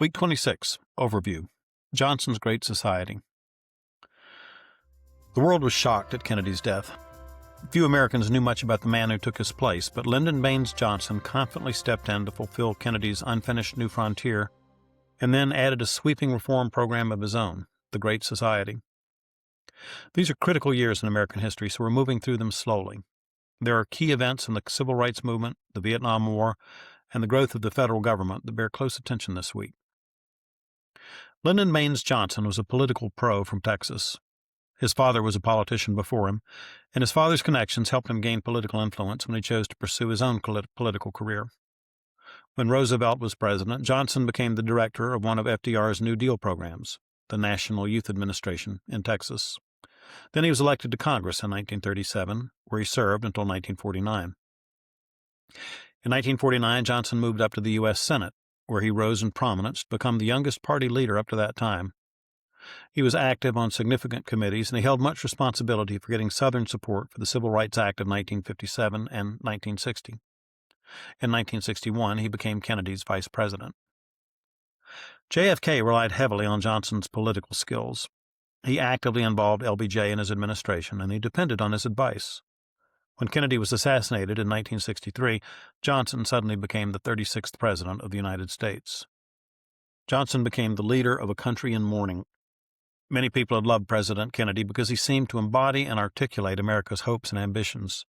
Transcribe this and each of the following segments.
Week 26, Overview. Johnson's Great Society. The world was shocked at Kennedy's death. Few Americans knew much about the man who took his place, but Lyndon Baines Johnson confidently stepped in to fulfill Kennedy's unfinished New Frontier, and then added a sweeping reform program of his own, the Great Society. These are critical years in American history, so we're moving through them slowly. There are key events in the Civil Rights Movement, the Vietnam War, and the growth of the federal government that bear close attention this week. Lyndon Baines Johnson was a political pro from Texas. His father was a politician before him, and his father's connections helped him gain political influence when he chose to pursue his own political career. When Roosevelt was president, Johnson became the director of one of FDR's New Deal programs, the National Youth Administration, in Texas. Then he was elected to Congress in 1937, where he served until 1949. In 1949, Johnson moved up to the U.S. Senate, where he rose in prominence to become the youngest party leader up to that time. He was active on significant committees, and he held much responsibility for getting Southern support for the Civil Rights Act of 1957 and 1960. In 1961, he became Kennedy's vice president. JFK relied heavily on Johnson's political skills. He actively involved LBJ in his administration, and he depended on his advice. When Kennedy was assassinated in 1963, Johnson suddenly became the 36th President of the United States. Johnson became the leader of a country in mourning. Many people had loved President Kennedy because he seemed to embody and articulate America's hopes and ambitions.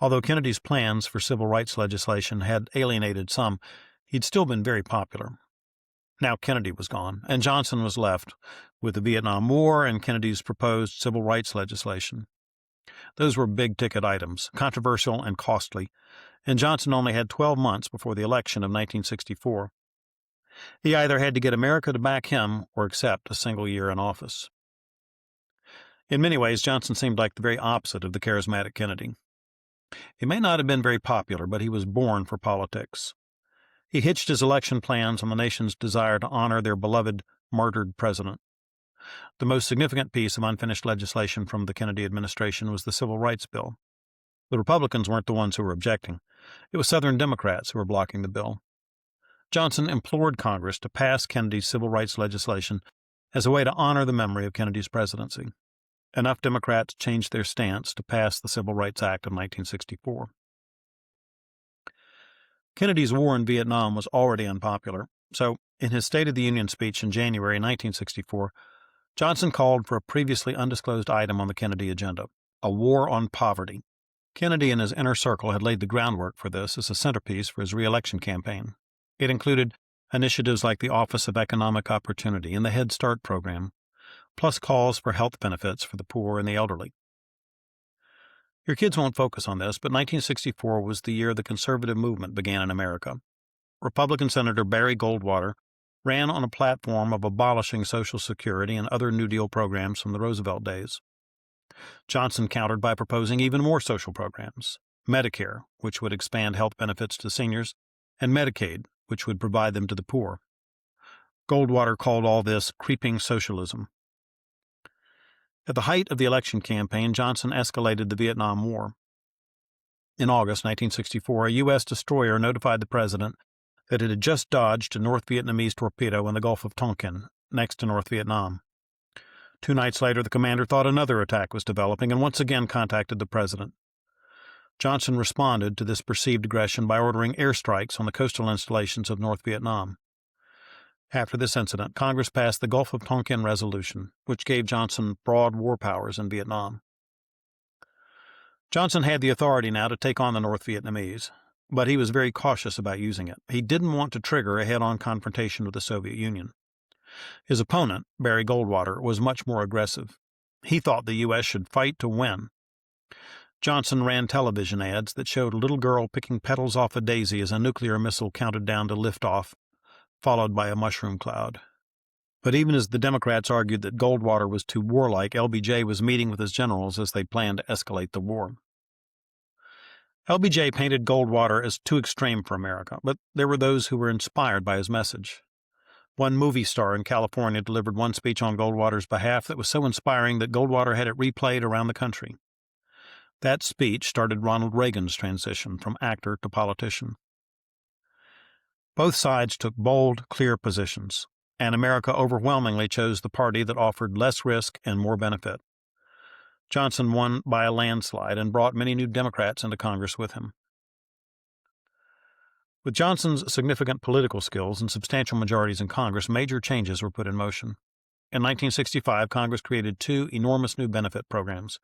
Although Kennedy's plans for civil rights legislation had alienated some, he'd still been very popular. Now Kennedy was gone, and Johnson was left with the Vietnam War and Kennedy's proposed civil rights legislation. Those were big-ticket items, controversial and costly, and Johnson only had 12 months before the election of 1964. He either had to get America to back him or accept a single year in office. In many ways, Johnson seemed like the very opposite of the charismatic Kennedy. He may not have been very popular, but he was born for politics. He hitched his election plans on the nation's desire to honor their beloved, martyred president. The most significant piece of unfinished legislation from the Kennedy administration was the Civil Rights Bill. The Republicans weren't the ones who were objecting. It was Southern Democrats who were blocking the bill. Johnson implored Congress to pass Kennedy's civil rights legislation as a way to honor the memory of Kennedy's presidency. Enough Democrats changed their stance to pass the Civil Rights Act of 1964. Kennedy's war in Vietnam was already unpopular, so in his State of the Union speech in January 1964, Johnson called for a previously undisclosed item on the Kennedy agenda, a war on poverty. Kennedy and his inner circle had laid the groundwork for this as a centerpiece for his re-election campaign. It included initiatives like the Office of Economic Opportunity and the Head Start program, plus calls for health benefits for the poor and the elderly. Your kids won't focus on this, but 1964 was the year the conservative movement began in America. Republican Senator Barry Goldwater ran on a platform of abolishing Social Security and other New Deal programs from the Roosevelt days. Johnson countered by proposing even more social programs: Medicare, which would expand health benefits to seniors, and Medicaid, which would provide them to the poor. Goldwater called all this creeping socialism. At the height of the election campaign, Johnson escalated the Vietnam War. In August 1964, a U.S. destroyer notified the president that it had just dodged a North Vietnamese torpedo in the Gulf of Tonkin, next to North Vietnam. 2 nights later, the commander thought another attack was developing and once again contacted the president. Johnson responded to this perceived aggression by ordering airstrikes on the coastal installations of North Vietnam. After this incident, Congress passed the Gulf of Tonkin Resolution, which gave Johnson broad war powers in Vietnam. Johnson had the authority now to take on the North Vietnamese, but he was very cautious about using it. He didn't want to trigger a head-on confrontation with the Soviet Union. His opponent, Barry Goldwater, was much more aggressive. He thought the U.S. should fight to win. Johnson ran television ads that showed a little girl picking petals off a daisy as a nuclear missile counted down to liftoff, followed by a mushroom cloud. But even as the Democrats argued that Goldwater was too warlike, LBJ was meeting with his generals as they planned to escalate the war. LBJ painted Goldwater as too extreme for America, but there were those who were inspired by his message. One movie star in California delivered one speech on Goldwater's behalf that was so inspiring that Goldwater had it replayed around the country. That speech started Ronald Reagan's transition from actor to politician. Both sides took bold, clear positions, and America overwhelmingly chose the party that offered less risk and more benefit. Johnson won by a landslide and brought many new Democrats into Congress with him. With Johnson's significant political skills and substantial majorities in Congress, major changes were put in motion. In 1965, Congress created two enormous new benefit programs: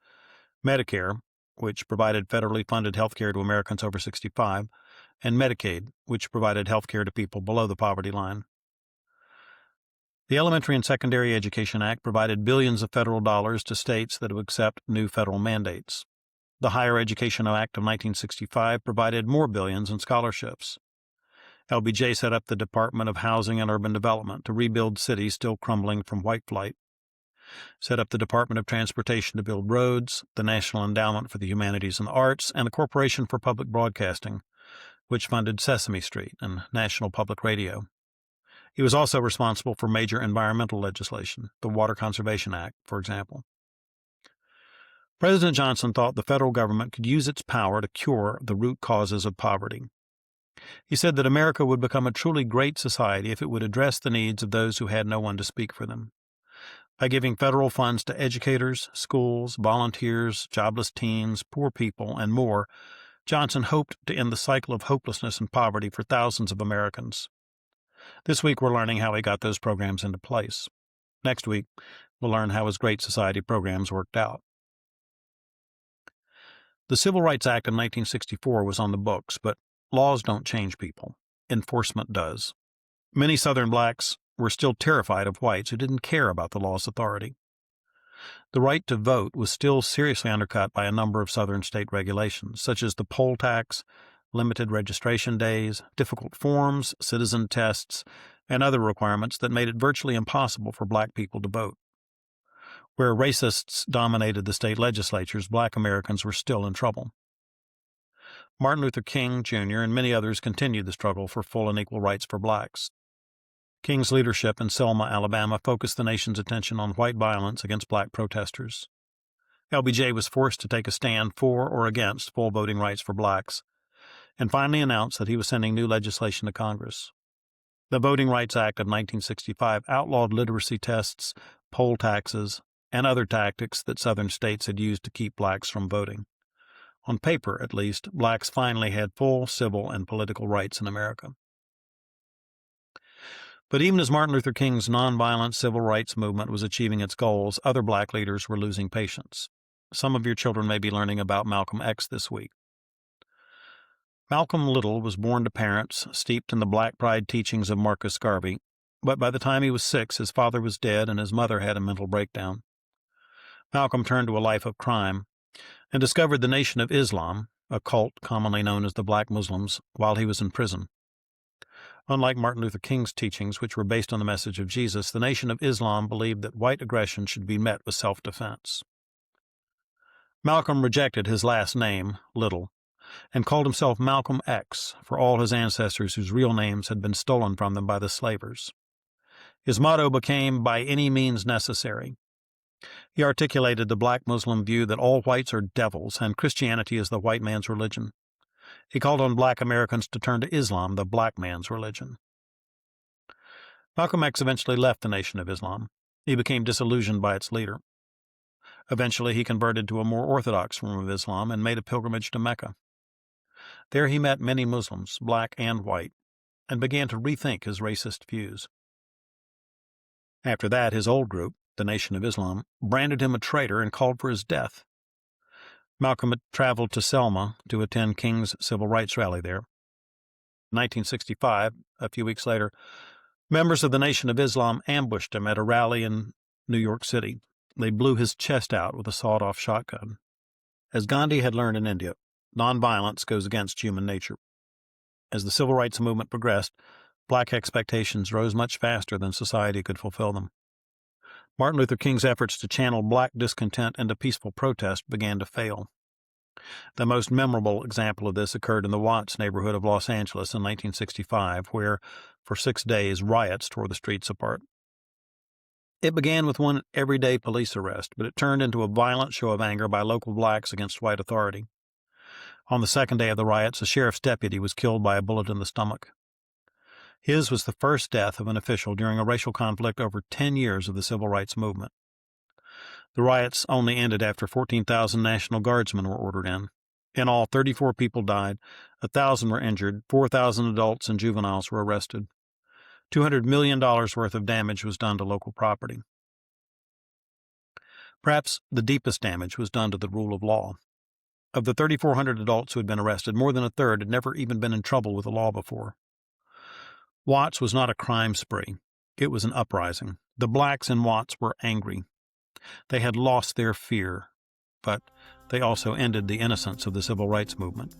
Medicare, which provided federally funded health care to Americans over 65, and Medicaid, which provided health care to people below the poverty line. The Elementary and Secondary Education Act provided billions of federal dollars to states that would accept new federal mandates. The Higher Education Act of 1965 provided more billions in scholarships. LBJ set up the Department of Housing and Urban Development to rebuild cities still crumbling from white flight, set up the Department of Transportation to build roads, the National Endowment for the Humanities and the Arts, and the Corporation for Public Broadcasting, which funded Sesame Street and National Public Radio. He was also responsible for major environmental legislation, the Water Conservation Act, for example. President Johnson thought the federal government could use its power to cure the root causes of poverty. He said that America would become a truly great society if it would address the needs of those who had no one to speak for them. By giving federal funds to educators, schools, volunteers, jobless teens, poor people, and more, Johnson hoped to end the cycle of hopelessness and poverty for thousands of Americans. This week we're learning how he got those programs into place. Next week, we'll learn how his Great Society programs worked out. The Civil Rights Act of 1964 was on the books, but laws don't change people. Enforcement does. Many Southern blacks were still terrified of whites who didn't care about the law's authority. The right to vote was still seriously undercut by a number of Southern state regulations, such as the poll tax, limited registration days, difficult forms, citizen tests, and other requirements that made it virtually impossible for black people to vote. Where racists dominated the state legislatures, black Americans were still in trouble. Martin Luther King, Jr., and many others continued the struggle for full and equal rights for blacks. King's leadership in Selma, Alabama, focused the nation's attention on white violence against black protesters. LBJ was forced to take a stand for or against full voting rights for blacks, and finally announced that he was sending new legislation to Congress. The Voting Rights Act of 1965 outlawed literacy tests, poll taxes, and other tactics that Southern states had used to keep blacks from voting. On paper, at least, blacks finally had full civil and political rights in America. But even as Martin Luther King's nonviolent civil rights movement was achieving its goals, other black leaders were losing patience. Some of your children may be learning about Malcolm X this week. Malcolm Little was born to parents steeped in the black pride teachings of Marcus Garvey, but by the time he was 6, his father was dead and his mother had a mental breakdown. Malcolm turned to a life of crime and discovered the Nation of Islam, a cult commonly known as the Black Muslims, while he was in prison. Unlike Martin Luther King's teachings, which were based on the message of Jesus, the Nation of Islam believed that white aggression should be met with self-defense. Malcolm rejected his last name, Little, and called himself Malcolm X for all his ancestors whose real names had been stolen from them by the slavers. His motto became, "By any means necessary." He articulated the black Muslim view that all whites are devils and Christianity is the white man's religion. He called on black Americans to turn to Islam, the black man's religion. Malcolm X eventually left the Nation of Islam. He became disillusioned by its leader. Eventually, he converted to a more orthodox form of Islam and made a pilgrimage to Mecca. There he met many Muslims, black and white, and began to rethink his racist views. After that, his old group, the Nation of Islam, branded him a traitor and called for his death. Malcolm had traveled to Selma to attend King's civil rights rally there. In 1965, a few weeks later, members of the Nation of Islam ambushed him at a rally in New York City. They blew his chest out with a sawed-off shotgun. As Gandhi had learned in India, nonviolence goes against human nature. As the civil rights movement progressed, black expectations rose much faster than society could fulfill them. Martin Luther King's efforts to channel black discontent into peaceful protest began to fail. The most memorable example of this occurred in the Watts neighborhood of Los Angeles in 1965, where, for 6 days, riots tore the streets apart. It began with one everyday police arrest, but it turned into a violent show of anger by local blacks against white authority. On the second day of the riots, a sheriff's deputy was killed by a bullet in the stomach. His was the first death of an official during a racial conflict over 10 years of the civil rights movement. The riots only ended after 14,000 National Guardsmen were ordered in. In all, 34 people died, 1,000 were injured, 4,000 adults and juveniles were arrested. $200 million worth of damage was done to local property. Perhaps the deepest damage was done to the rule of law. Of the 3,400 adults who had been arrested, more than a third had never even been in trouble with the law before. Watts was not a crime spree. It was an uprising. The blacks in Watts were angry. They had lost their fear, but they also ended the innocence of the civil rights movement.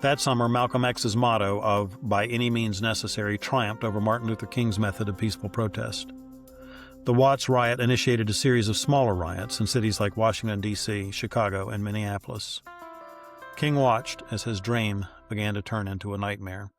That summer, Malcolm X's motto of "by any means necessary" triumphed over Martin Luther King's method of peaceful protest. The Watts riot initiated a series of smaller riots in cities like Washington, D.C., Chicago, and Minneapolis. King watched as his dream began to turn into a nightmare.